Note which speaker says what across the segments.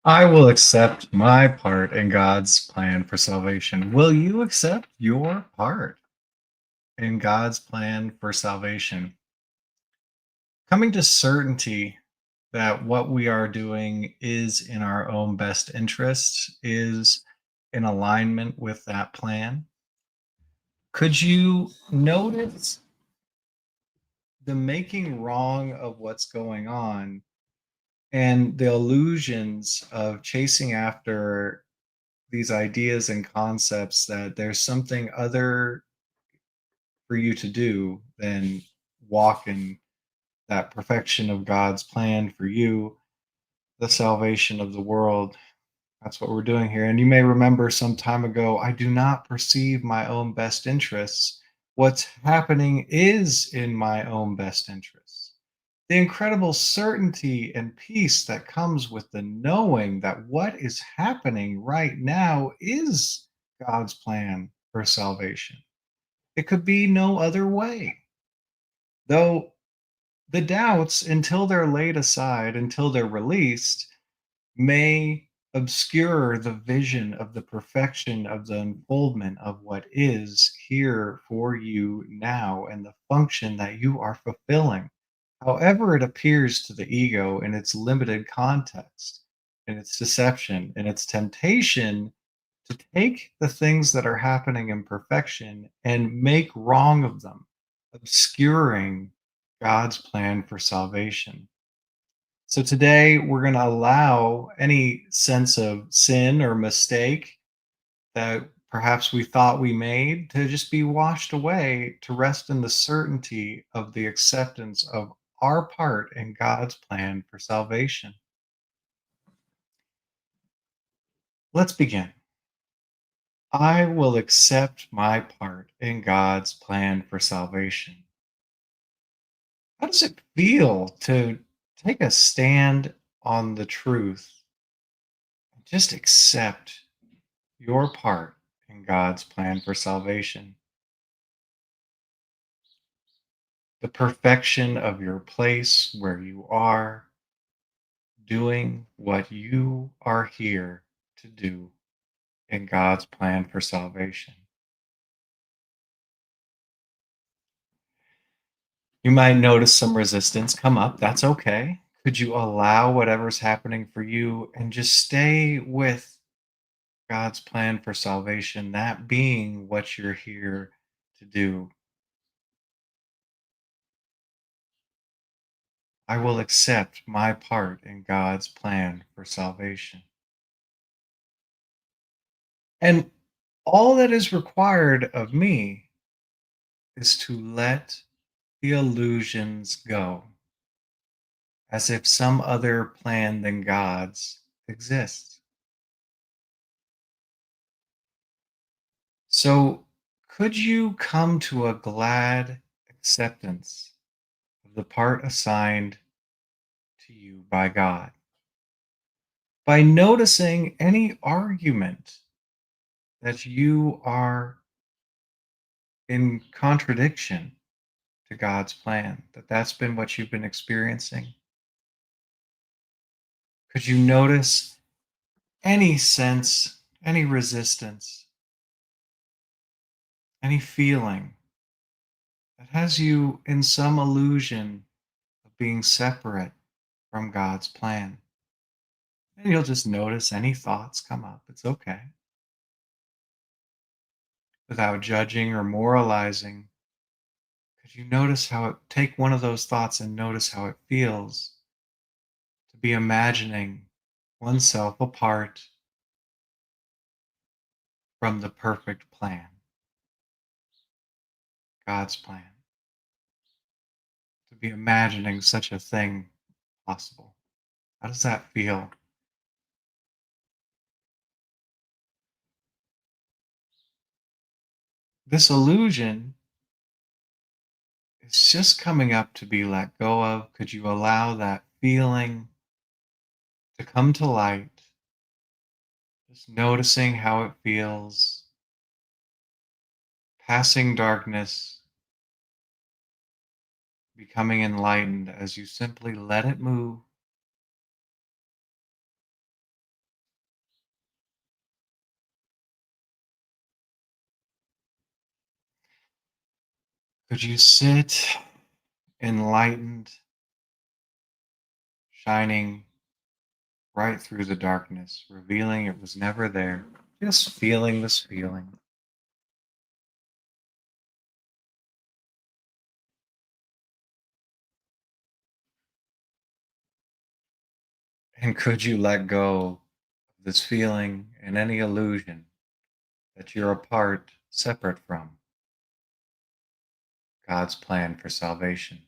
Speaker 1: I will accept my part in God's plan for salvation. Will you accept your part in God's plan for salvation? Coming to certainty that what we are doing is in our own best interest, is in alignment with that plan. Could you notice the making wrong of what's going on and the illusions of chasing after these ideas and concepts that there's something other for you to do than walk in that perfection of God's plan for you, the salvation of the world? That's what we're doing here. And you may remember some time ago, I do not perceive my own best interests. What's happening is in my own best interests. The incredible certainty and peace that comes with the knowing that what is happening right now is God's plan for salvation. It could be no other way. Though the doubts, until they're laid aside, until they're released, may obscure the vision of the perfection of the unfoldment of what is here for you now and the function that you are fulfilling. However, it appears to the ego in its limited context, in its deception, in its temptation to take the things that are happening in perfection and make wrong of them, obscuring God's plan for salvation. So today we're going to allow any sense of sin or mistake that perhaps we thought we made to just be washed away, to rest in the certainty of the acceptance of our part in God's plan for salvation. Let's begin. I will accept my part in God's plan for salvation. How does it feel to take a stand on the truth and just accept your part in God's plan for salvation? The perfection of your place where you are, doing what you are here to do in God's plan for salvation. You might notice some resistance come up. That's okay. Could you allow whatever's happening for you and just stay with God's plan for salvation, that being what you're here to do? I will accept my part in God's plan for salvation. And all that is required of me is to let the illusions go, as if some other plan than God's exists. So, could you come to a glad acceptance of the part assigned to you by God by noticing any argument that you are in contradiction to God's plan, that's been what you've been experiencing? Could you notice any sense, any resistance, any feeling that has you in some illusion of being separate from God's plan? And you'll just notice any thoughts come up. It's okay. Without judging or moralizing, could you notice how it take one of those thoughts and notice how it feels to be imagining oneself apart from the perfect plan, God's plan, to be imagining such a thing possible? How does that feel? This illusion is just coming up to be let go of. Could you allow that feeling to come to light? Just noticing how it feels, passing darkness, becoming enlightened as you simply let it move Could you sit enlightened, shining right through the darkness, revealing it was never there, just feeling this feeling? And could you let go of this feeling and any illusion that you're a part separate from God's plan for salvation?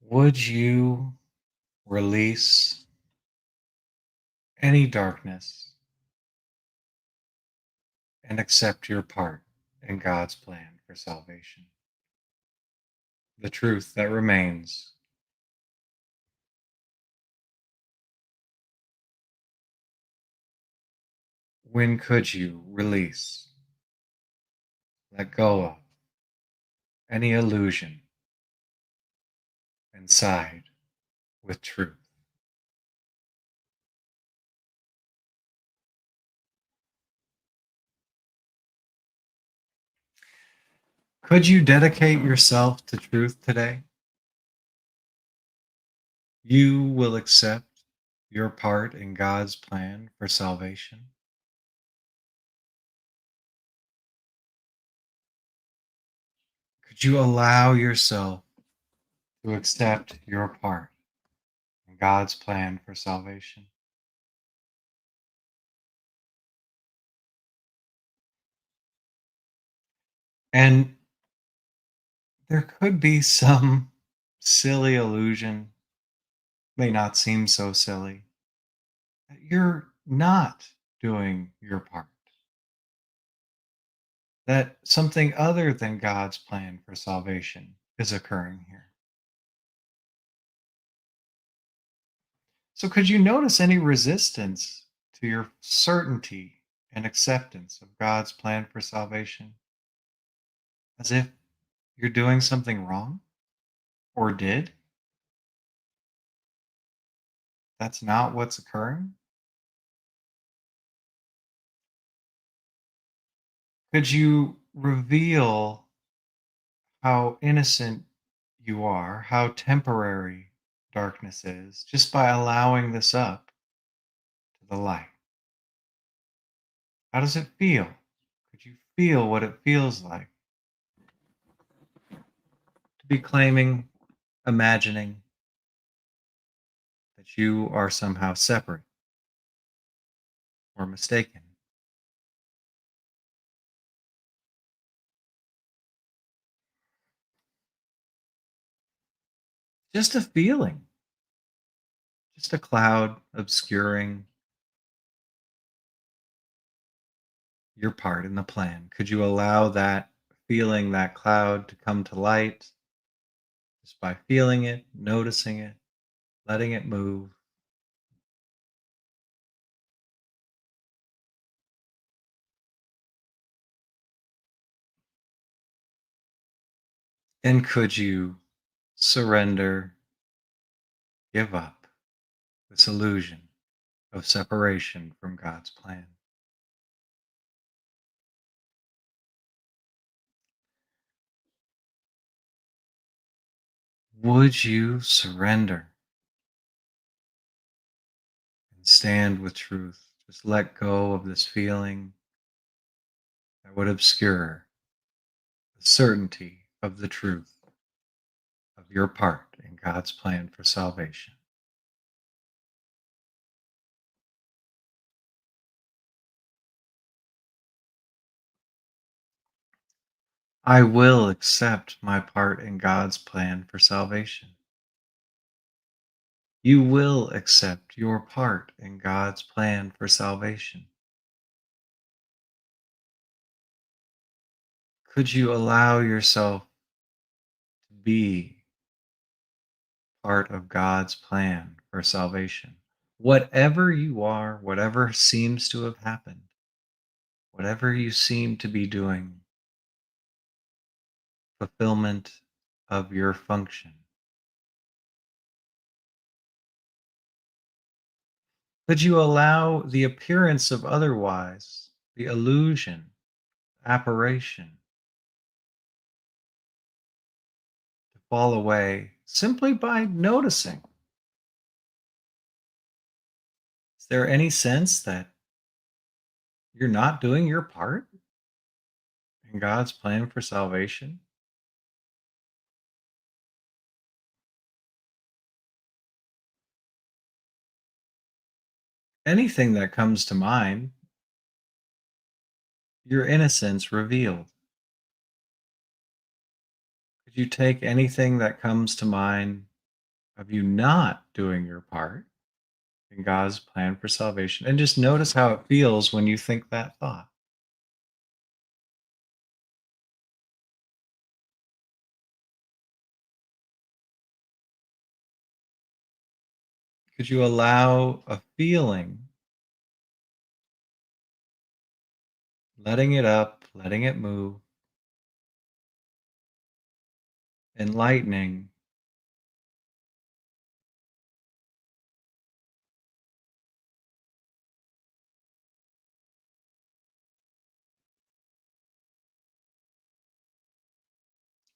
Speaker 1: Would you release any darkness and accept your part in God's plan for salvation? The truth that remains. When could you release, let go of any illusion and side with truth? Could you dedicate yourself to truth today? You will accept your part in God's plan for salvation. Could you allow yourself to accept your part in God's plan for salvation? And there could be some silly illusion, may not seem so silly, that you're not doing your part, that something other than God's plan for salvation is occurring here. So, could you notice any resistance to your certainty and acceptance of God's plan for salvation? As if you're doing something wrong or did? That's not what's occurring? Could you reveal how innocent you are, how temporary darkness is, just by allowing this up to the light? How does it feel? Could you feel what it feels like to be claiming, imagining that you are somehow separate or mistaken? Just a feeling, just a cloud obscuring your part in the plan. Could you allow that feeling, that cloud, to come to light just by feeling it, noticing it, letting it move? And could you surrender, give up this illusion of separation from God's plan? Would you surrender and stand with truth? Just let go of this feeling that would obscure the certainty of the truth of your part in God's plan for salvation. I will accept my part in God's plan for salvation. You will accept your part in God's plan for salvation. Could you allow yourself to be part of God's plan for salvation? Whatever you are, whatever seems to have happened, whatever you seem to be doing, fulfillment of your function. Could you allow the appearance of otherwise, the illusion, apparition, to fall away simply by noticing? Is there any sense that you're not doing your part in God's plan for salvation? Anything that comes to mind, your innocence revealed. Could you take anything that comes to mind of you not doing your part in God's plan for salvation and just notice how it feels when you think that thought? Could you allow a feeling, letting it up, letting it move, enlightening?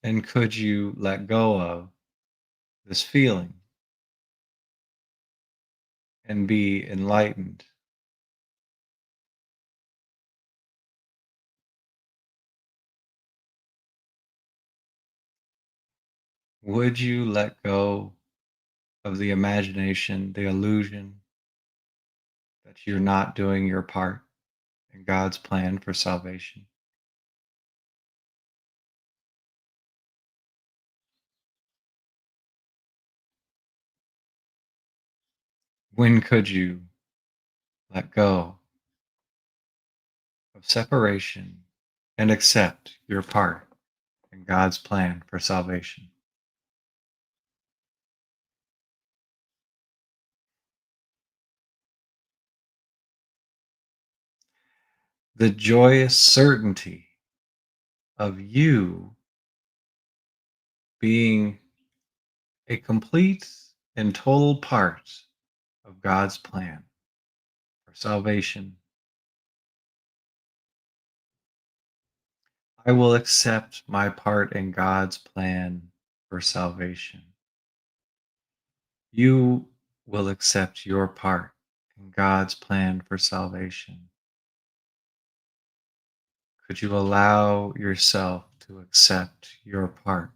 Speaker 1: And could you let go of this feeling and be enlightened? Would you let go of the imagination, the illusion that you're not doing your part in God's plan for salvation? When could you let go of separation and accept your part in God's plan for salvation? The joyous certainty of you being a complete and total part of God's plan for salvation. I will accept my part in God's plan for salvation. You will accept your part in God's plan for salvation. Could you allow yourself to accept your part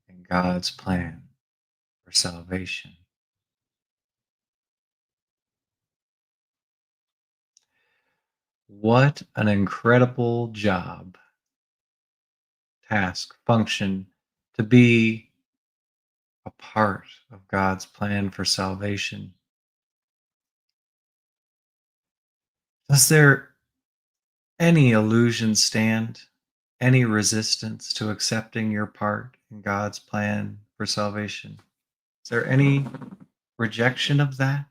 Speaker 1: in God's plan for salvation? What an incredible job, task, function to be a part of God's plan for salvation. Does there any illusion stand? Any resistance to accepting your part in God's plan for salvation? Is there any rejection of that?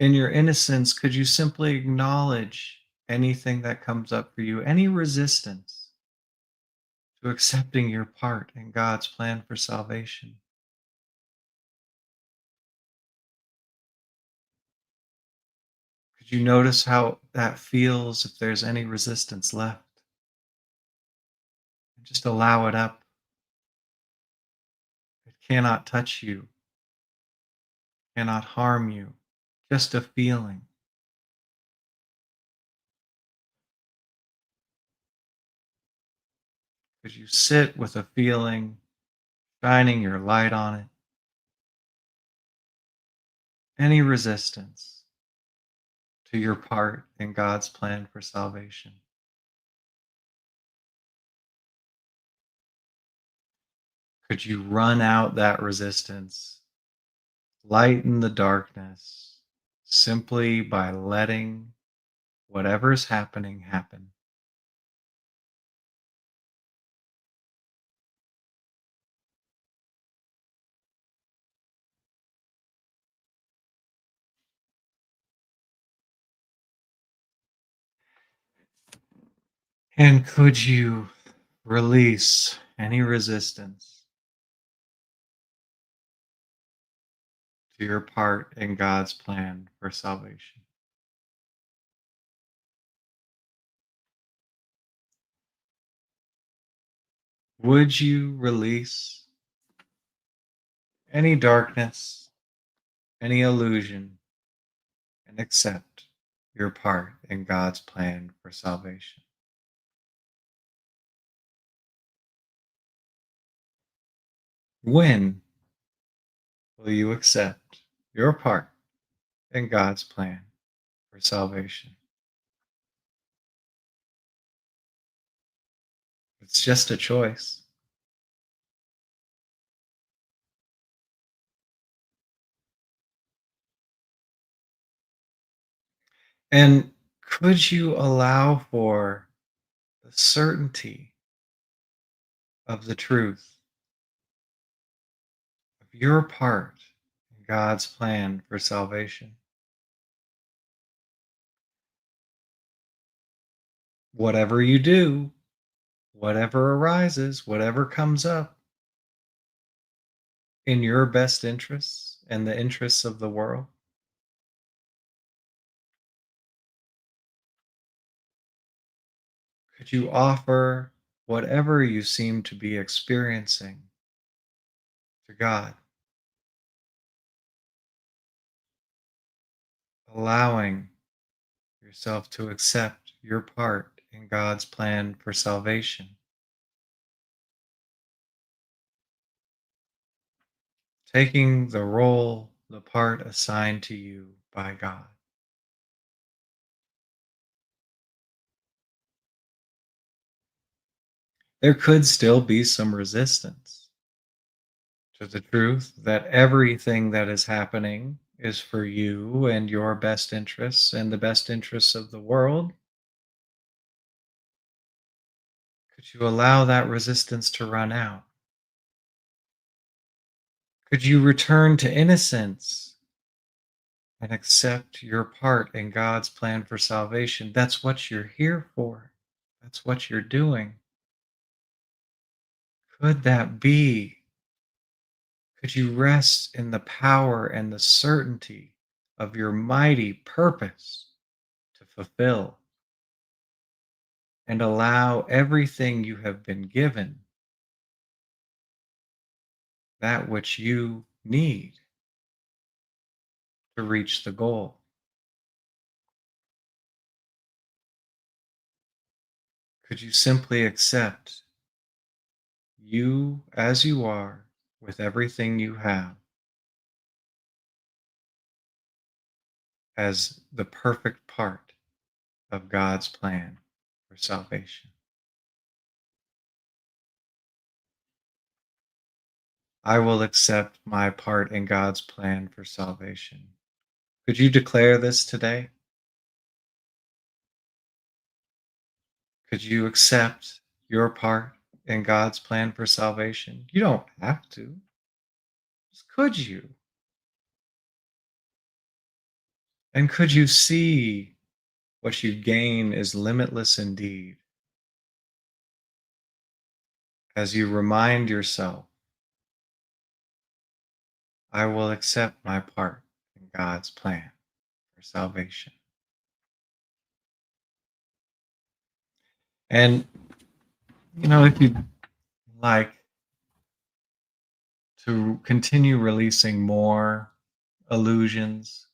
Speaker 1: In your innocence, could you simply acknowledge anything that comes up for you, any resistance to accepting your part in God's plan for salvation? Could you notice how that feels if there's any resistance left? And just allow it up. It cannot touch you, cannot harm you, just a feeling. Could you sit with a feeling, shining your light on it? Any resistance to your part in God's plan for salvation? Could you run out that resistance, lighten the darkness simply by letting whatever's happening happen? And could you release any resistance to your part in God's plan for salvation? Would you release any darkness, any illusion, and accept your part in God's plan for salvation? When will you accept your part in God's plan for salvation? It's just a choice. And could you allow for the certainty of the truth of your part in God's plan for salvation? Whatever you do, whatever arises, whatever comes up in your best interests and the interests of the world, could you offer whatever you seem to be experiencing to God, allowing yourself to accept your part in God's plan for salvation, taking the role, the part assigned to you by God? There could still be some resistance to the truth that everything that is happening is for you and your best interests and the best interests of the world. Could you allow that resistance to run out? Could you return to innocence and accept your part in God's plan for salvation? That's what you're here for. That's what you're doing. Could that be? Could you rest in the power and the certainty of your mighty purpose to fulfill and allow everything you have been given, that which you need to reach the goal? Could you simply accept you as you are with everything you have as the perfect part of God's plan for salvation? I will accept my part in God's plan for salvation. Could you declare this today? Could you accept your part in God's plan for salvation? You don't have to. Just could you? And could you see what you gain is limitless indeed as you remind yourself, I will accept my part in God's plan for salvation. And, if you'd like to continue releasing more illusions,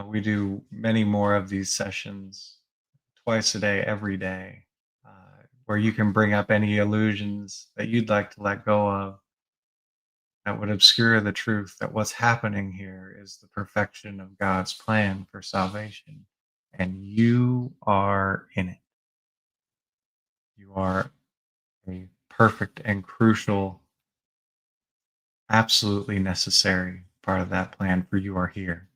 Speaker 1: we do many more of these sessions twice a day, every day, where you can bring up any illusions that you'd like to let go of that would obscure the truth that what's happening here is the perfection of God's plan for salvation. And you are in it. You are a perfect and crucial, absolutely necessary part of that plan, for you are here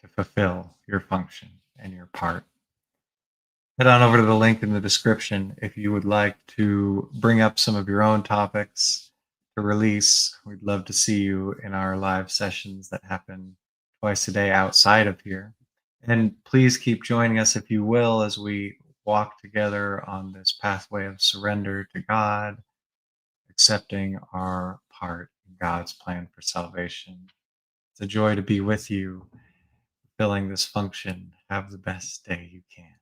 Speaker 1: to fulfill your function and your part. Head on over to the link in the description if you would like to bring up some of your own topics to release. We'd love to see you in our live sessions that happen twice a day outside of here. And please keep joining us, if you will, as we walk together on this pathway of surrender to God, accepting our part in God's plan for salvation. It's a joy to be with you, fulfilling this function. Have the best day you can.